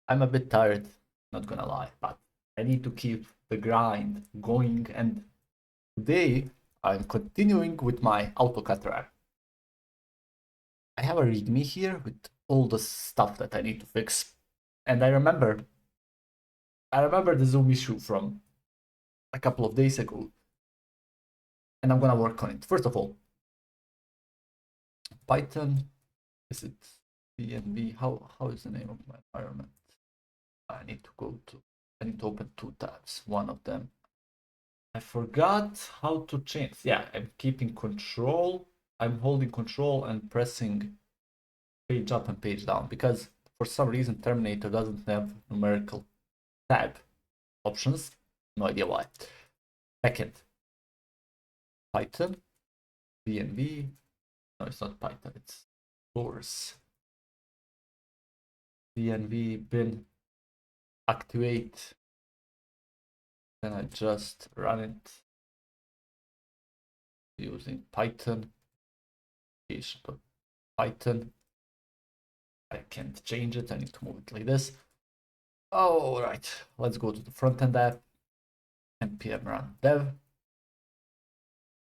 I'm a bit tired, not gonna lie, but I need to keep the grind going, and today I'm continuing with my autocutter app. I have a readme here with all the stuff that I need to fix, and I remember the zoom issue from a couple of days ago, and I'm gonna work on it. First of all, Python, is it BNB? How is the name of my environment? I need to open two tabs. One of them, I forgot how to change. Yeah, I'm keeping control. I'm holding control and pressing page up and page down because for some reason Terminator doesn't have numerical tab options. No idea why. Second, Python, BNB. No, it's not Python, it's source. BNB bin activate. Then I just run it using Python. Python. I can't change it. I need to move it like this. All right, let's go to the front end app. npm run dev.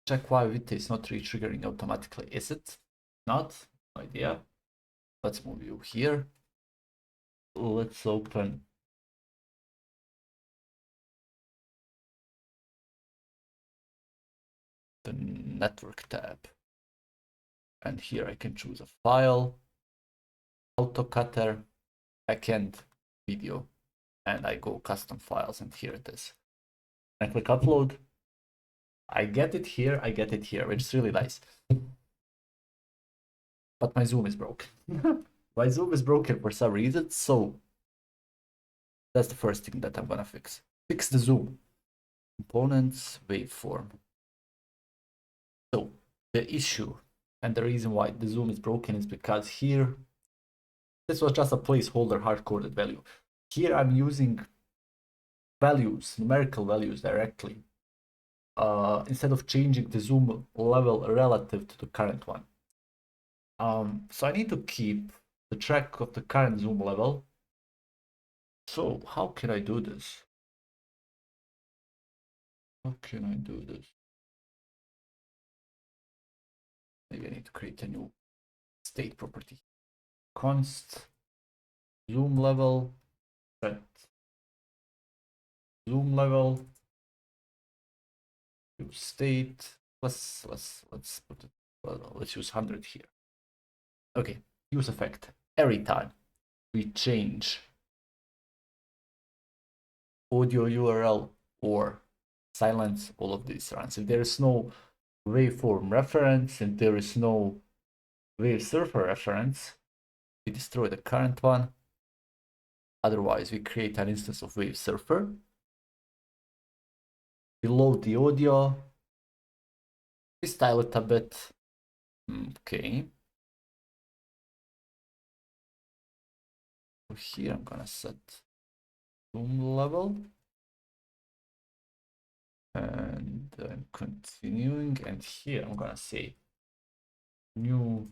Check why Vite is not re-triggering automatically. Is it not? No idea. Let's move you here. Let's open the network tab. And here I can choose a file, autocutter, backend, video, and I go custom files, and here it is. I click upload. I get it here, which is really nice. But my zoom is broken. My zoom is broken for some reason, so that's the first thing that I'm gonna fix. Fix the zoom. Components, waveform. So the issue and the reason why the zoom is broken is because here, this was just a placeholder hard-coded value. Here I'm using values, numerical values directly, instead of changing the zoom level relative to the current one. So I need to keep the track of the current zoom level. So how can I do this? Maybe I need to create a new state property. Const zoom level, set zoom level, use state. Let's put it. Let's use 100 here. Okay, use effect. Every time we change audio URL or silence, all of these runs. If there is no waveform reference, if there is no wave surfer reference, we destroy the current one. Otherwise, we create an instance of wave surfer. We load the audio. We style it a bit. Okay. So here I'm gonna set zoom level. And I'm continuing, and here I'm gonna say new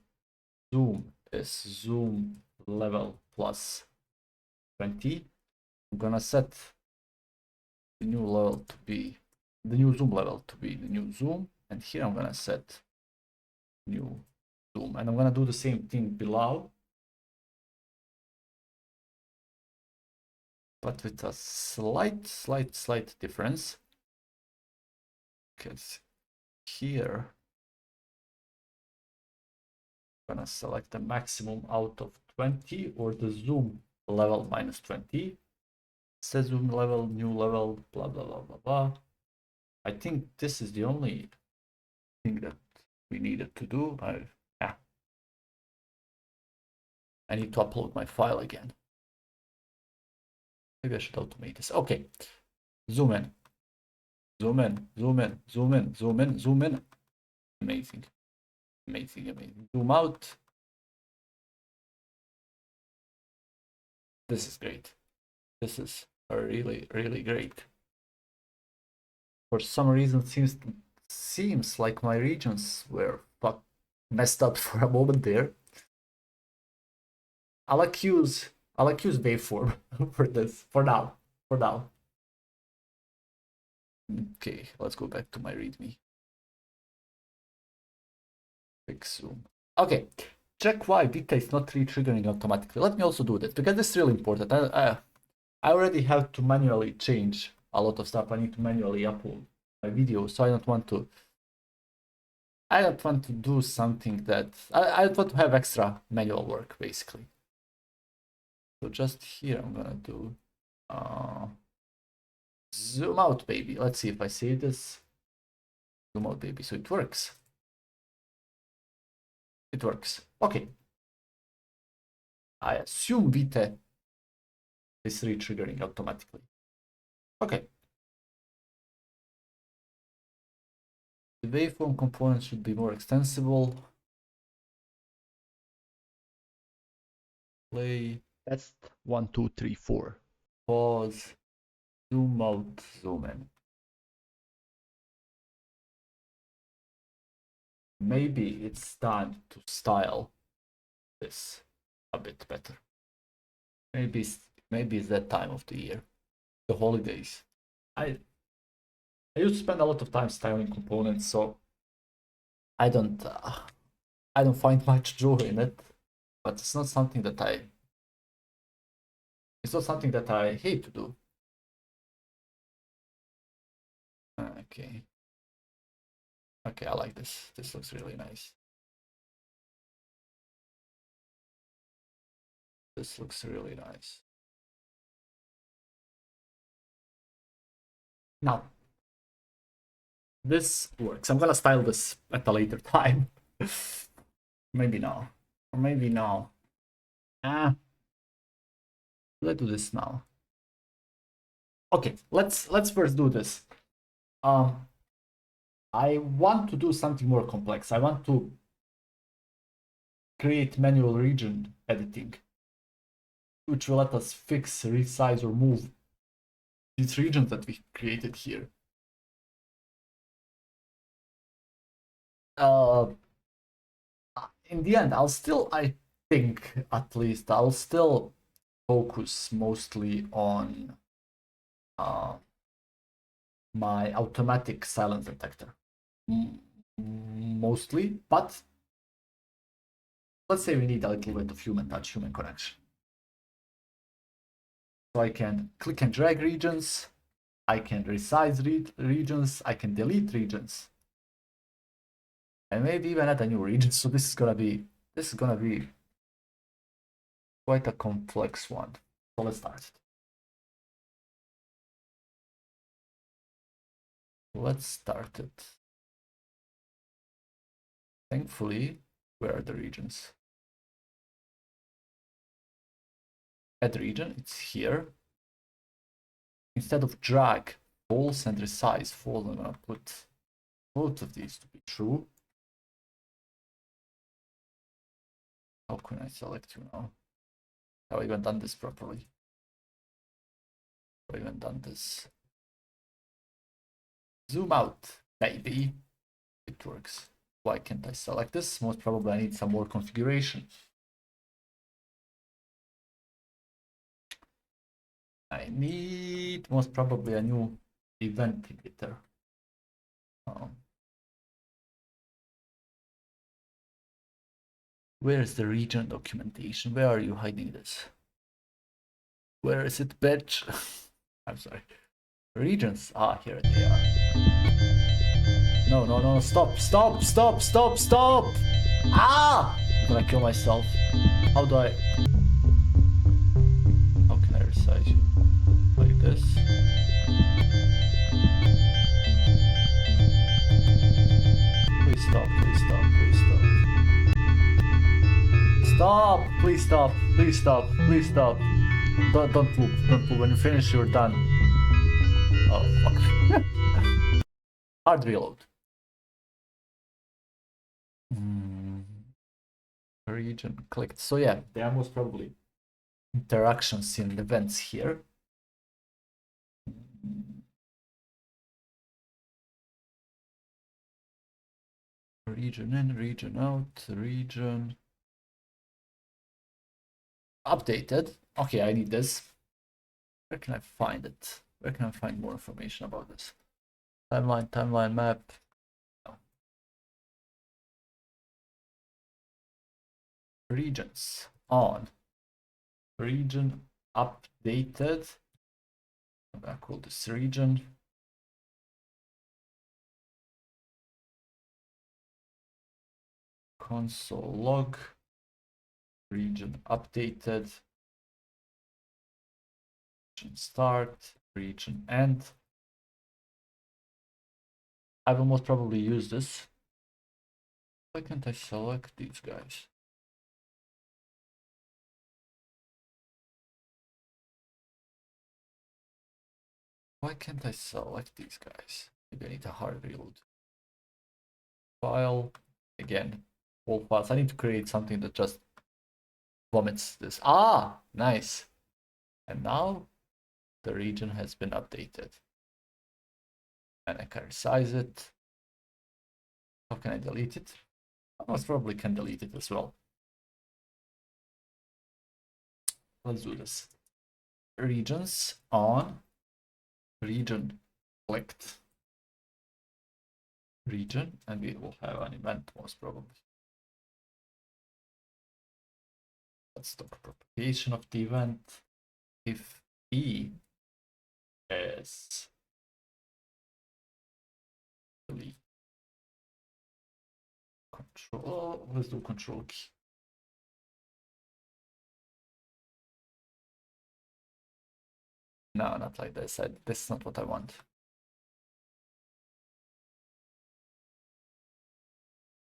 zoom is zoom level plus 20. I'm gonna set the new level to be the new zoom level to be the new zoom, and here I'm gonna set new zoom, and I'm gonna do the same thing below, but with a slight difference, because here I'm gonna select the maximum out of 20 or the zoom level minus 20. Set zoom level, new level, blah blah blah blah blah. I think this is the only thing that we needed to do. I need to upload my file again. Maybe I should automate this. Okay, zoom in, zoom in, zoom in, zoom in, zoom in, zoom in. Amazing, amazing, amazing. Zoom out. This is great. This is really, really great. For some reason, seems like my regions were messed up for a moment there. I'll accuse I'll like use waveform for this for now. For now. Okay, let's go back to my README. Fix zoom. Okay, check why Vita is not re-triggering automatically. Let me also do that because this is really important. I already have to manually change a lot of stuff. I need to manually upload my video, so I don't want to. I don't want to do something that I don't want to have extra manual work basically. So just here I'm gonna do zoom out, baby. Let's see if I save this. Zoom out, baby. So it works. It works. Okay. I assume Vita is re-triggering automatically. Okay. The waveform component should be more extensible. Play. Test 1, 2, 3, 4. Pause. Zoom out, zoom in. Maybe it's time to style this a bit better. Maybe it's that time of the year, the holidays. I used to spend a lot of time styling components, so I don't find much joy in it. But it's not something that I hate to do. Okay. Okay, I like this. This looks really nice. This looks really nice. Now, this works. I'm gonna style this at a later time. Maybe now. Or maybe now. Let's do this now. Okay, let's first do this. I want to do something more complex. I want to create manual region editing, which will let us fix, resize, or move these regions that we created here. In the end, I think at least, I'll still focus mostly on my automatic silence detector. Mostly, but let's say we need a little bit of human touch, human connection. So I can click and drag regions, I can resize regions, I can delete regions, and maybe even add a new region. So this is gonna be quite a complex one. So let's start. Let's start it. Thankfully, where are the regions? Add region, it's here. Instead of drag, false, and resize, false, I'm gonna put both of these to be true. How can I select you now? Have I even done this properly? Have I even done this? Zoom out, baby. It works. Why can't I select this? Most probably I need some more configuration. I need most probably a new event editor. Where is the region documentation? Where are you hiding this? Where is it, bitch? I'm sorry. Regions. Ah, here they are. No, no, no, stop, stop, stop, stop, stop! Ah! I'm gonna kill myself. How can I resize you? Like this. Please stop, please stop, please stop. Stop! Please stop, please stop, please stop. Don't loop, don't loop. When you finish, you're done. Oh, fuck. Hard reload. Region clicked. So yeah, there are most probably interactions in events here. Region in, region out, region updated. Okay, I need this. Where can I find it? Where can I find more information about this? Timeline map. No. Regions on. Region updated. I'm gonna call this region. Console log. Region updated. Region start. Region end. I will most probably use this. Why can't I select these guys? Why can't I select these guys? Maybe I need a hard reload. File. Again, all files. I need to create something that just vomits this. Ah, nice. And now the region has been updated. And I can resize it. How can I delete it? I most probably can delete it as well. Let's do this. Regions on. Region clicked. Region, and we will have an event most probably. Let's stop propagation of the event. If E is delete control, let's do control key. No, not like this. This is not what I want.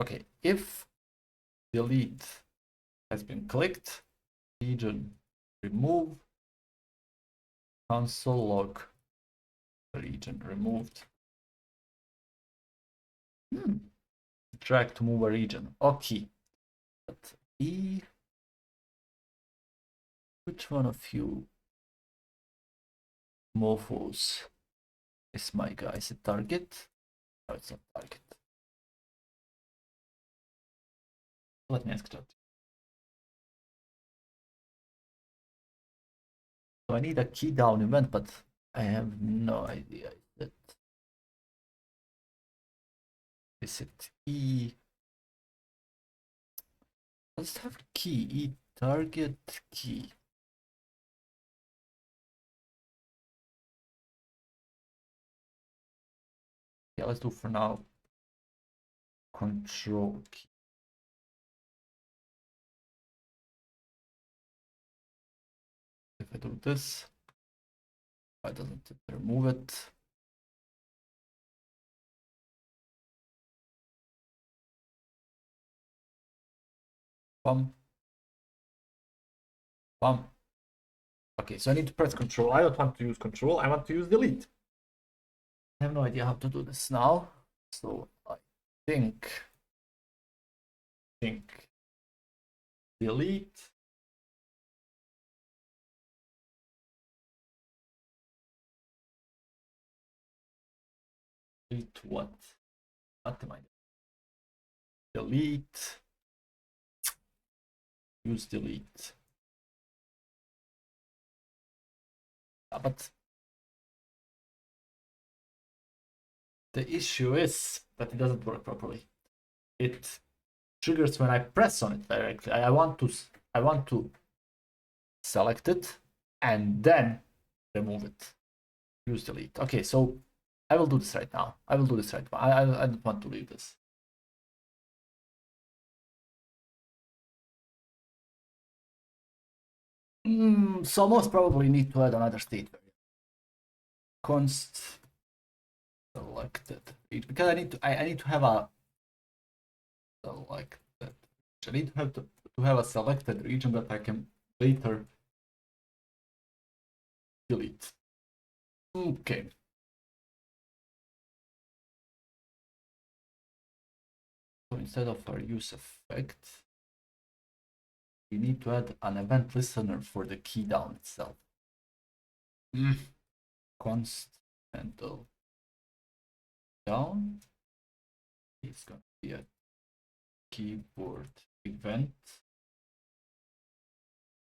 Okay, if delete has been clicked, region remove, console log, region removed. Drag to move a region. Okay. But E, which one of you mofos is my guy? Is it target? No, it's not target. Let me ask that. So I need a key down event, but I have no idea. Is it E? Let's have key, E target key. Yeah, let's do for now control key. If I do this, why doesn't it remove it? Bum. Bum. Okay, so I need to press control. I don't want to use control, I want to use delete. I have no idea how to do this now. So I think delete. Delete what? What am I doing? Delete. Use delete. But the issue is that it doesn't work properly. It triggers when I press on it directly. I want to select it and then remove it. Use delete. Okay, so I will do this right now. I will do this right now. I don't want to leave this. So most probably need to add another state variable. Const selected because I need to have a selected. I need to have a selected region that I can later delete. Okay. So instead of our use effect, we need to add an event listener for the key down itself. Const handle down is going to be a keyboard event.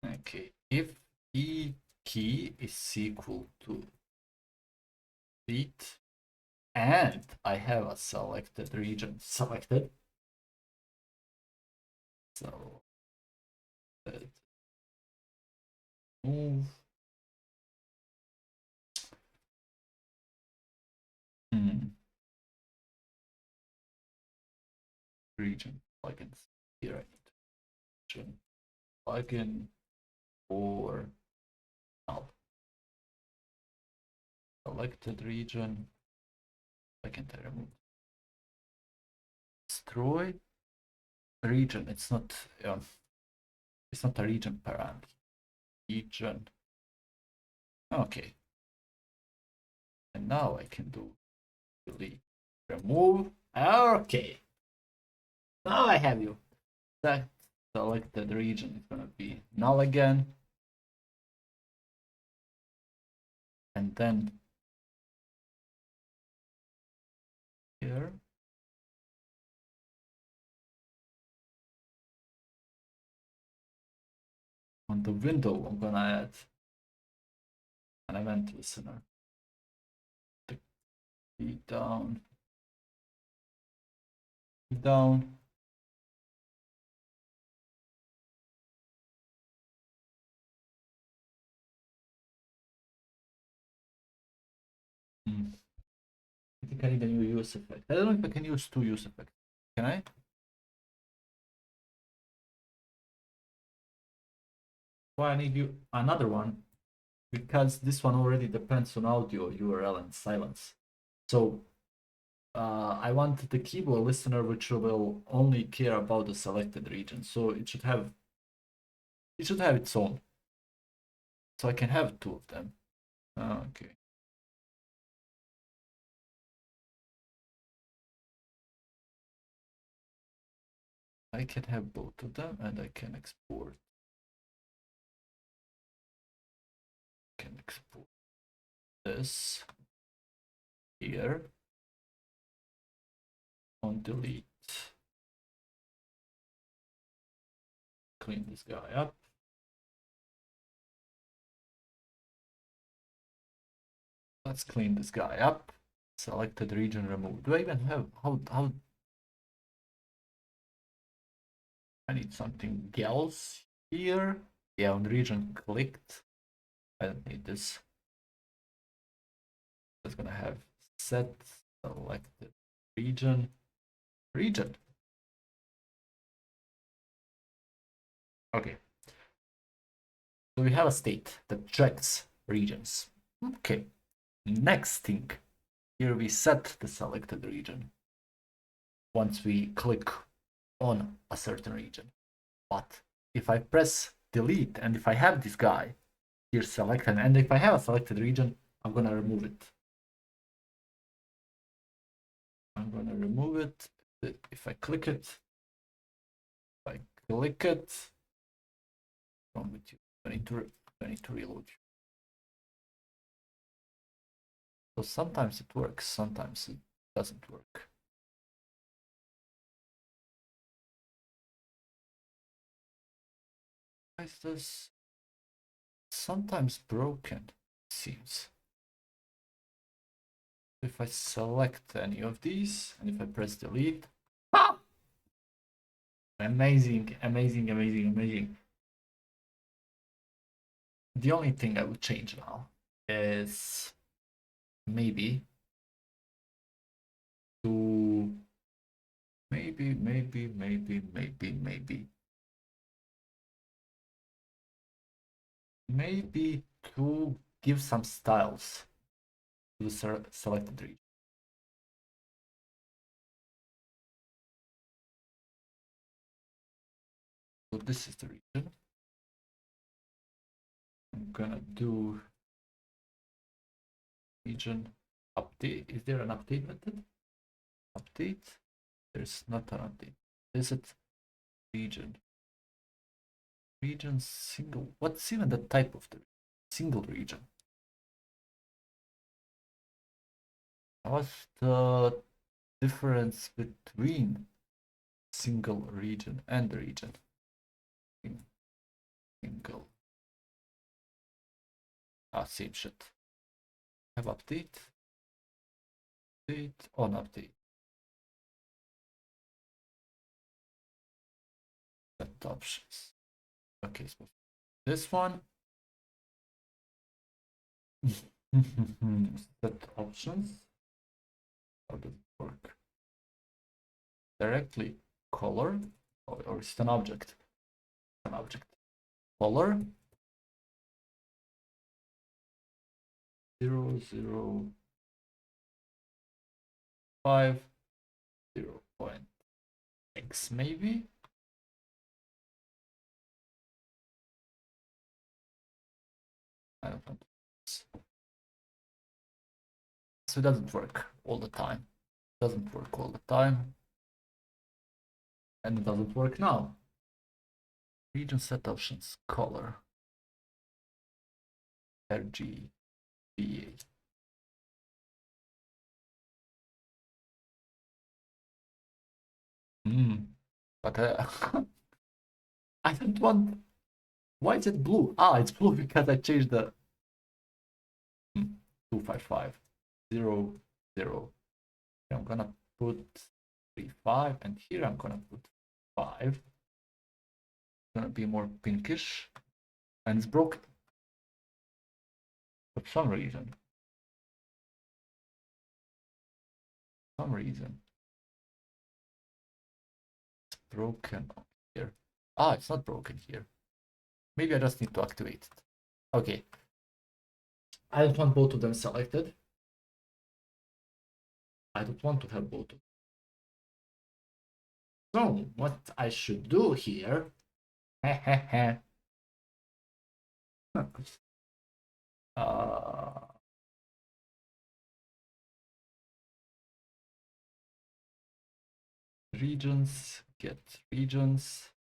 Okay, if E key is equal to delete, and I have a selected region selected. So let's move. Region plugins here. I need region plugin for null. Selected region. I can remove. Destroy region. It's not a region parameter. Region. Okay. And now I can do delete, remove. Okay. Now I have you. That selected region is gonna be null again. And then here on the window, I'm gonna add an event listener. Down. Down. I think I need a new use effect. I don't know if I can use two use effects. Can I? Why I need you another one? Because this one already depends on audio, URL, and silence. So I want the keyboard listener which will only care about the selected region. So it should have its own. So I can have two of them. Okay. I can have both of them and I can export. Can export this here on delete. Clean this guy up. Let's clean this guy up. Selected region removed. Do I even have how I need something else here? Yeah, on region clicked. I don't need this. It's gonna have set selected region. Okay. So we have a state that tracks regions. Okay. Next thing. Here we set the selected region once we click on a certain region. But if I press delete and if I have this guy here selected, and if I have a selected region, I'm gonna remove it. I'm gonna remove it. If I click it, I wrong with you. I need to reload you. So sometimes it works, sometimes it doesn't work. Why is this sometimes broken? It seems. If I select any of these and if I press delete, ah! Amazing, amazing, amazing, amazing. The only thing I would change now is maybe to maybe to give some styles to the selected region. So this is the region. I'm gonna do region update. Is there an update method? Update? There's not an update. Is it region? Region single. What's even the type of the single region? What's the difference between single region and the region? Single. Same shit. Have update. Update on update. Set options. Okay, so this one. Set options. How does it work? Directly color, or is it an object? An object. Color 0.05 0.x maybe. I don't know. So it doesn't work all the time. It doesn't work all the time. And it doesn't work now. Region set options, color, RGBA. But I don't want. Why is it blue? Ah, it's blue because I changed the 255 0 0. I'm gonna put 3 5, and here I'm gonna put 5. It's gonna be more pinkish, and it's broken for some reason. It's broken here. Ah, it's not broken here. Maybe I just need to activate it. Okay. I don't want both of them selected. I don't want to have both of them. So what I should do here, regions, get regions.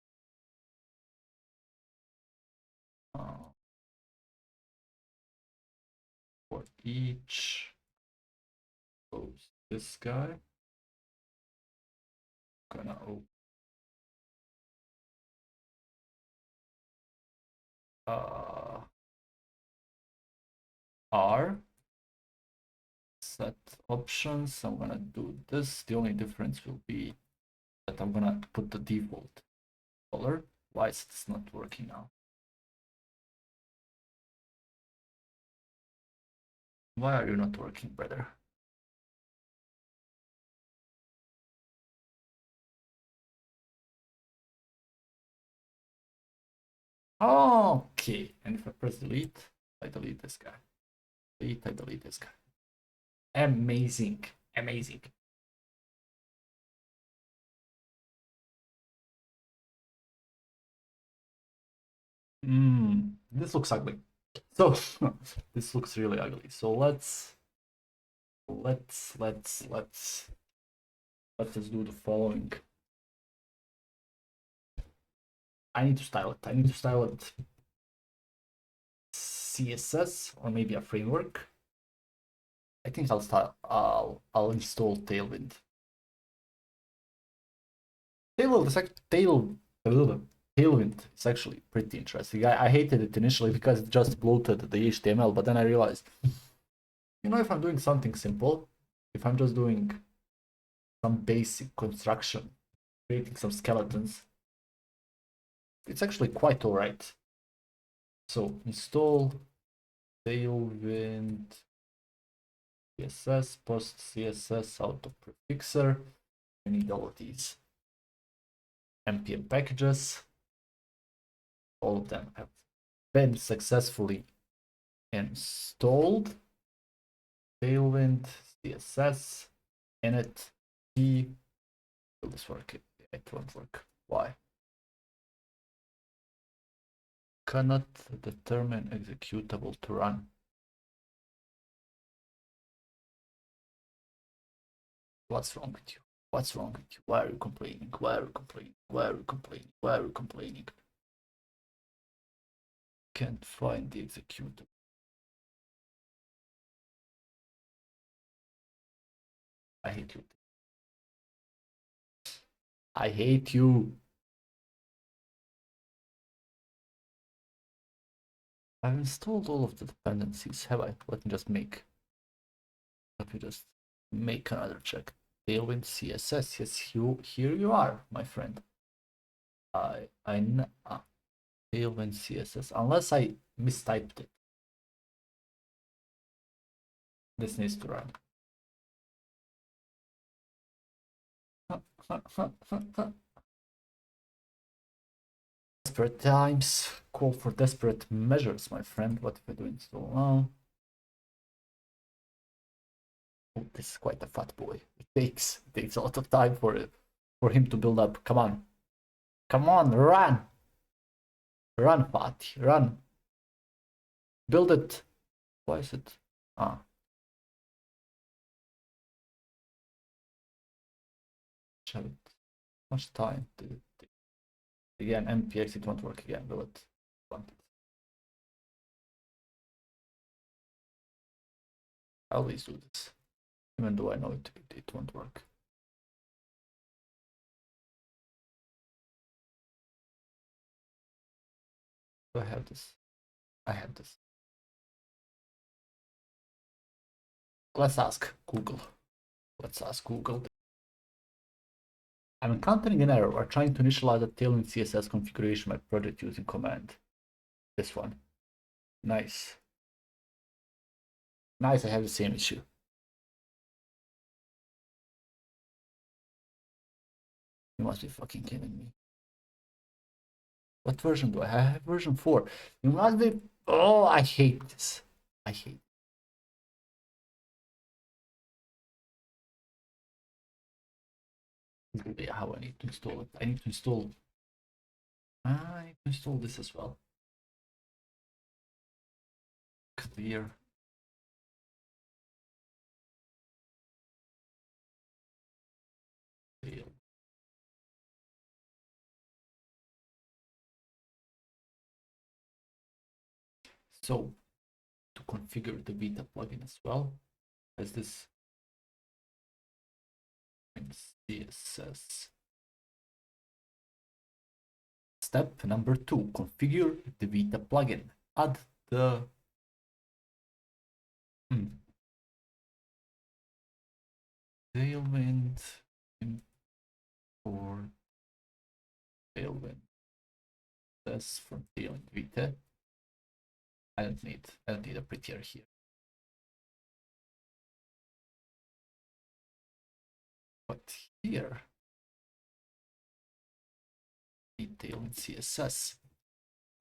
For each, close this guy. Gonna open R, set options. I'm gonna do this. The only difference will be that I'm gonna put the default color. Why is this not working now? Why are you not working, brother? Okay, and if I press delete, I delete this guy. Delete, I delete this guy. Amazing, amazing. This looks ugly. So this looks really ugly. So let's just do the following. I need to style it. I need to style it CSS or maybe a framework. I think I'll install Tailwind. Tailwind is actually pretty interesting. I hated it initially because it just bloated the HTML, but then I realized, if I'm doing something simple, if I'm just doing some basic construction, creating some skeletons, it's actually quite all right. So install Tailwind CSS, post CSS, auto prefixer. I need all of these npm packages. All of them have been successfully installed. Tailwind CSS init t. Will this work? It won't work. Why? Cannot determine executable to run. What's wrong with you? What's wrong with you? Why are you complaining? Why are you complaining? Why are you complaining? Why are you complaining? Can't find the executable. I hate you. I hate you. I've installed all of the dependencies, have I? Let me just make another check. Tailwind CSS. Yes, here you are, my friend. Tailwind CSS. Unless I mistyped it. This needs to run. Desperate times call for desperate measures, my friend. What if I do install now? Oh, this is quite a fat boy. It takes a lot of time for him to build up. Come on, run, Fatih, run. Build it. Why is it? Ah. Much time did it take? Again, npx, it won't work again, will it? I always do this, even though I know it won't work. Do I have this? I have this. Let's ask Google. I'm encountering an error. We're trying to initialize a tailwind CSS configuration my project using command. This one. Nice. I have the same issue. You must be fucking kidding me. What version do I have? I have version 4. You must be. Oh, I hate this. I hate. Yeah, how I need to install it. I need to install this as well. Clear. Fail. So to configure the beta plugin as well as this CSS. Step number 2, configure the beta plugin. Add the tailwind import tailwind. That's from tailwind beta. I don't need a prettier here. But here, tailwind CSS.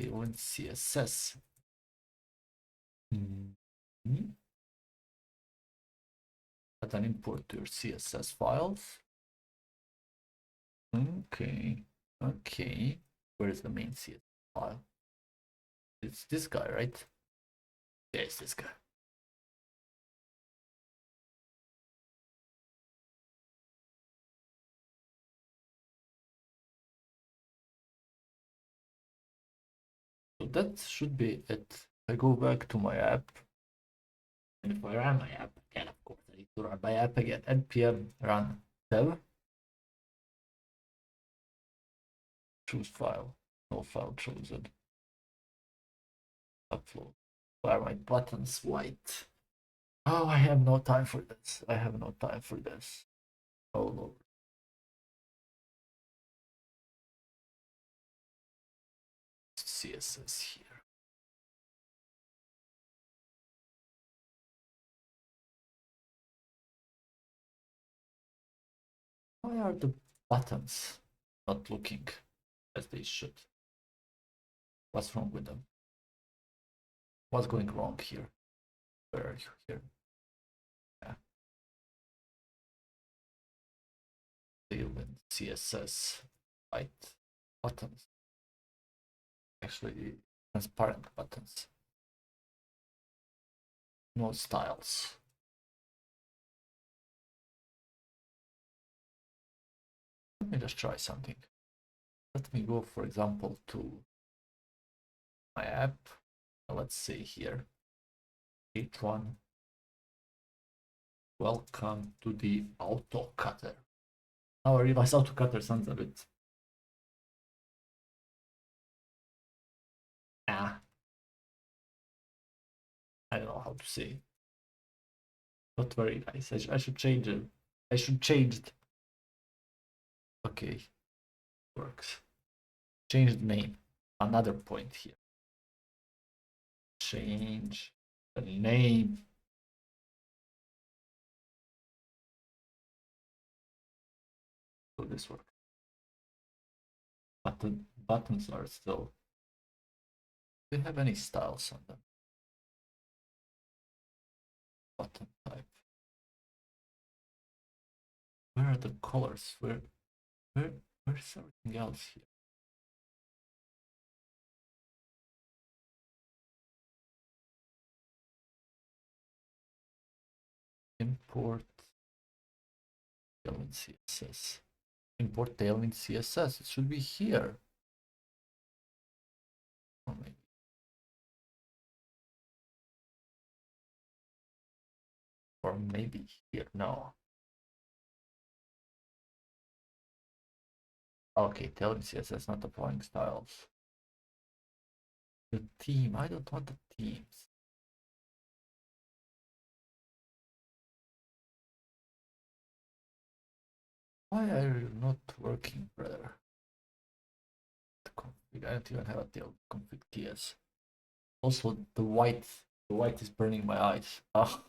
Tailwind CSS. Add an import to your CSS files. Okay. Where is the main CSS file? It's this guy, right? Yeah, it's this guy. So that should be it. I go back to my app. And if I run my app again, of course, I need to run my app again. npm run dev. Choose file. No file chosen. Upload. Why are my buttons white? Oh, I have no time for this. Oh Lord. CSS here. Why are the buttons not looking as they should? What's wrong with them? What's going wrong here? Where are you here? Yeah. Tailwind CSS white buttons. Actually, transparent buttons. No styles. Let me just try something. Let me go, for example, to my app. Let's say here, 8.1. Welcome to the autocutter. Now I realize autocutter sounds a bit. I don't know how to say. Not very nice. I should change it. I should change it. Okay, works. Change the name. Another point here. Change the name. Will this work? But the buttons are still. Do they have any styles on them? Button type. Where are the colors? Where's everything else here? Import tailwind CSS. Import tailwind CSS. It should be here. Or maybe. Or maybe here. No. Okay, tailwind CSS, not applying styles. The theme. I don't want the themes. Why are you not working, brother? The config. I don't even have a tail config TS. Also, the white is burning my eyes. Oh.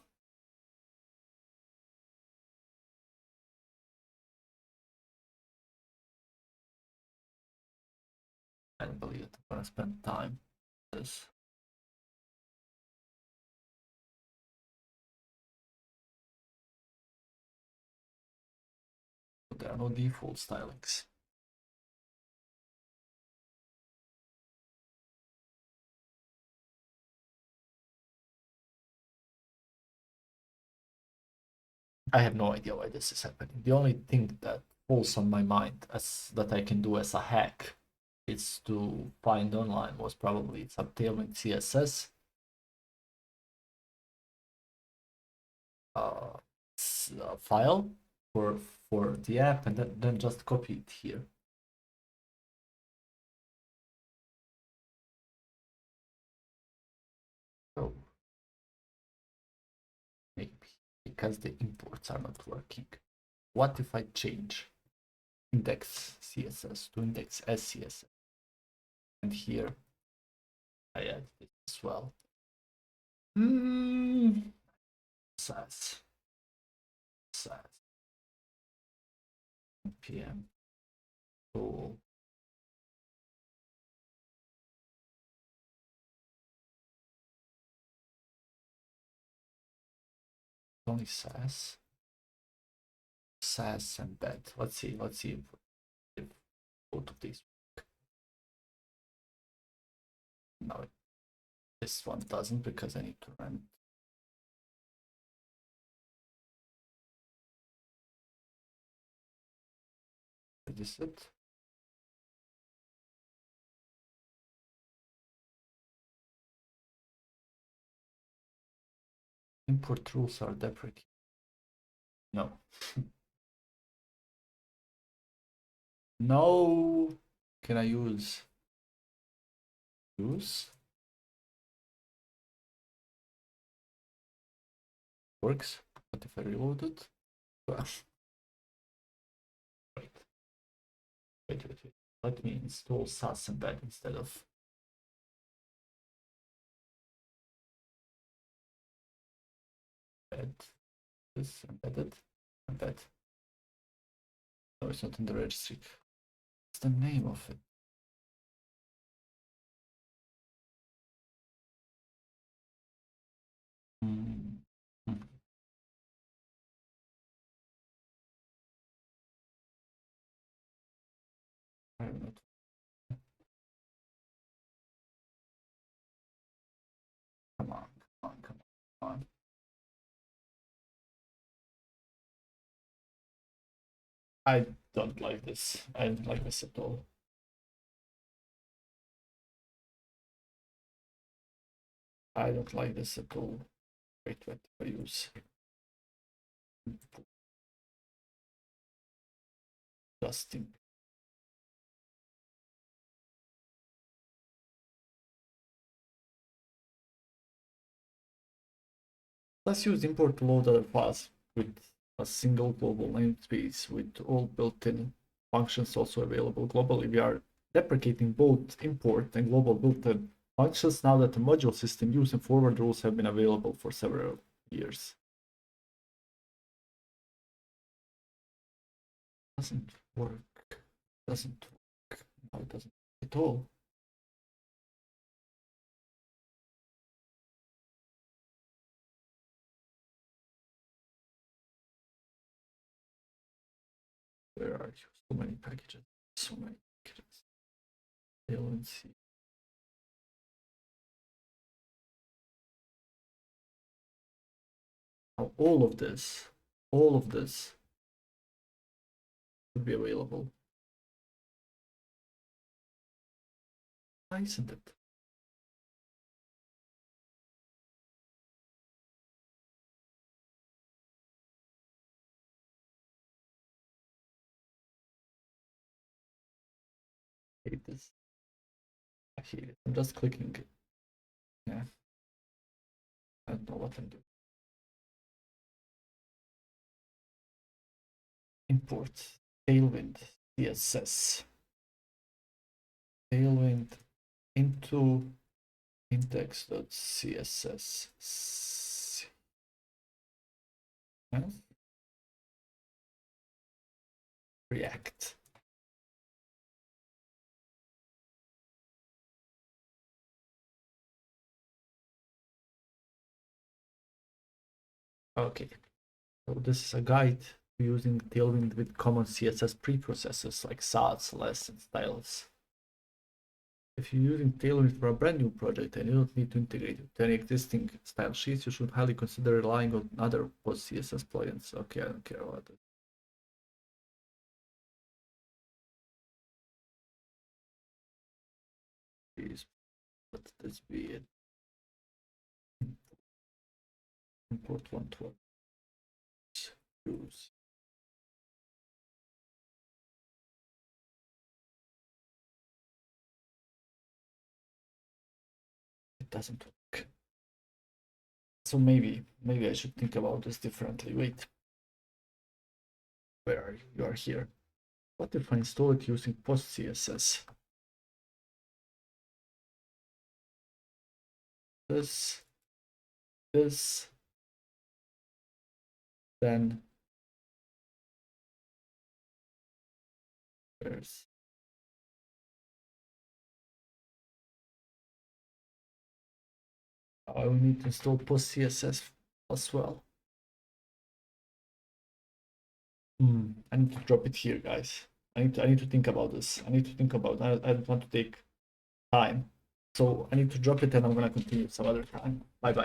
I don't believe it. I'm gonna spend time with this. But there are no default stylings. I have no idea why this is happening. The only thing that falls on my mind as that I can do as a hack is to find online was probably some tailwind CSS file for the app and then just copy it here. So maybe because the imports are not working. What if I change index CSS to index SCSS? And here I add this as well. SAS npm tool only SAS embed. Let's see if both of these work. No, this one doesn't because I need to run. Is this it? Import rules are deprecated. No. No. Can I use works? What if I reload it? Wait. Let me install SAS embed instead of embed. This embed. No, it's not in the registry. What's the name of it? I don't know. Come on. I don't like this. I don't like this at all. I don't like this at all. Wait, what do I use? Dusting. Let's use import to load other files with a single global namespace with all built-in functions also available globally. We are deprecating both import and global built-in functions now that the module system use and forward rules have been available for several years. Doesn't work. Doesn't work. No, it doesn't at all. Where are you? So many packages. So many packages. Tailwind C. Now all of this would be available. Why isn't it? I hate this. I hate it. I'm just clicking it. Yeah. I don't know what I'm doing. Import tailwind CSS. Tailwind into index.css. React. Okay, so this is a guide to using Tailwind with common CSS preprocessors like styles, less, and styles. If you're using Tailwind for a brand new project and you don't need to integrate it with any existing style sheets, you should highly consider relying on other post CSS plugins. Okay, I don't care about it. Please let this be it. Import 112. Use. It doesn't work. So maybe I should think about this differently. Wait. Where are you? You are here. What if I install it using post CSS? This, then where's I will need to install post CSS as well. I need to drop it here, guys. I need to think about this. I need to think about I don't want to take time. So I need to drop it and I'm gonna continue some other time. Bye bye.